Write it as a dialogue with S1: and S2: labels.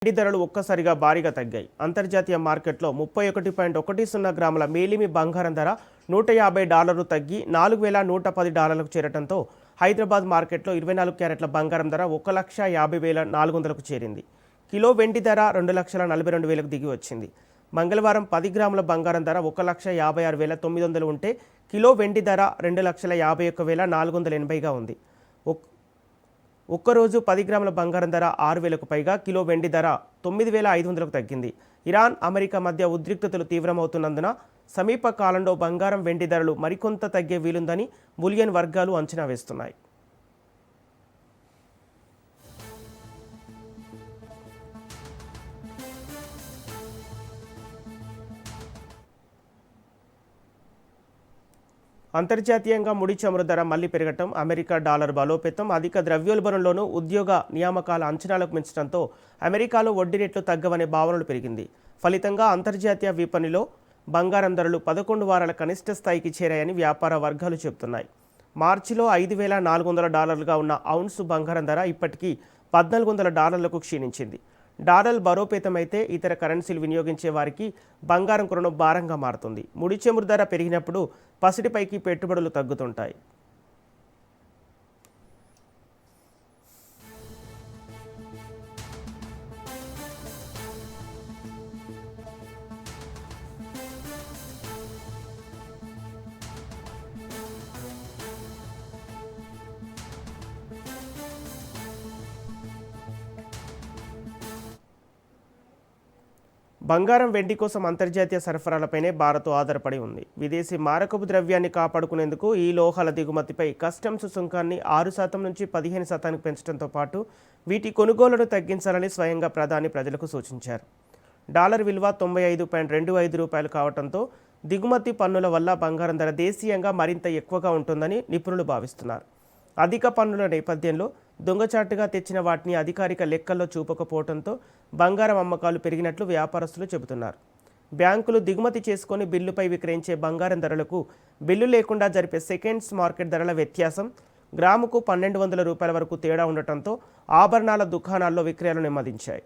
S1: వెండి ధరలు ఒక్కసారిగా భారీగా తగ్గాయి. అంతర్జాతీయ మార్కెట్లో 31.10 గ్రాముల మేలిమి బంగారం ధర $150 తగ్గి $4,110కు చేరటంతో హైదరాబాద్ మార్కెట్లో 24 క్యారెట్ల బంగారం ధర 1,50,400కు చేరింది. కిలో వెండి ధర 2,42,000కు దిగి వచ్చింది. మంగళవారం 10 గ్రాముల బంగారం ధర 1,56,900 ఉంటే కిలో వెండి ధర 2,51,480గా ఉంది. ఒక్కరోజు 10 గ్రాముల బంగారం ధర 6,000కు పైగా, కిలో వెండి ధర 9,500కు తగ్గింది. ఇరాన్, అమెరికా మధ్య ఉద్రిక్తతలు తీవ్రమవుతున్నందున సమీప కాలంలో బంగారం, వెండి ధరలు మరికొంత తగ్గే వీలుందని బులియన్ వర్గాలు అంచనా వేస్తున్నాయి. అంతర్జాతీయంగా ముడి చమురు ధర మళ్లీ పెరగటం, అమెరికా డాలర్ బలోపేతం, అధిక ద్రవ్యోల్బణంలోనూ ఉద్యోగ నియామకాల అంచనాలకు మించడంతో అమెరికాలో వడ్డీ రేట్లు తగ్గవనే భావనలు పెరిగింది. ఫలితంగా అంతర్జాతీయ విపణిలో బంగారం ధరలు 11 వారాల కనిష్ట స్థాయికి చేరాయని వ్యాపార వర్గాలు చెబుతున్నాయి. మార్చిలో $5,400గా ఉన్న ఔన్సు బంగారం ధర ఇప్పటికీ $1,400లకు క్షీణించింది. డాలర్ బలోపేతమైతే ఇతర కరెన్సీలు వినియోగించే వారికి బంగారం కొనడం భారంగా మారుతుంది. ముడి చమురు ధర పెరిగినప్పుడు పసిడిపైకి పెట్టుబడులు తగ్గుతుంటాయి. బంగారం, వెండి కోసం అంతర్జాతీయ సరఫరాలపైనే భారత్ ఆధారపడి ఉంది. విదేశీ మారకపు ద్రవ్యాన్ని కాపాడుకునేందుకు ఈ లోహాల దిగుమతిపై కస్టమ్స్ సుంకాన్ని 6% నుంచి 15%కి పెంచడంతో పాటు వీటి కొనుగోలును తగ్గించాలని స్వయంగా ప్రధాని ప్రజలకు సూచించారు. డాలర్ విలువ $95.25 కావడంతో దిగుమతి పన్నుల వల్ల బంగారం ధర దేశీయంగా మరింత ఎక్కువగా ఉంటుందని నిపుణులు భావిస్తున్నారు. అధిక పన్నుల నేపథ్యంలో దొంగచాటుగా తెచ్చిన వాటిని అధికారిక లెక్కల్లో చూపకపోవడంతో బంగారం అమ్మకాలు పెరిగినట్లు వ్యాపారస్తులు చెబుతున్నారు. బ్యాంకులు దిగుమతి చేసుకొని బిల్లుపై విక్రయించే బంగారం ధరలకు బిల్లు లేకుండా జరిపే సెకండ్స్ మార్కెట్ ధరల వ్యత్యాసం గ్రాముకు $1,200 వరకు తేడా ఉండటంతో ఆభరణాల దుకాణాల్లో విక్రయాలు నెమ్మదించాయి.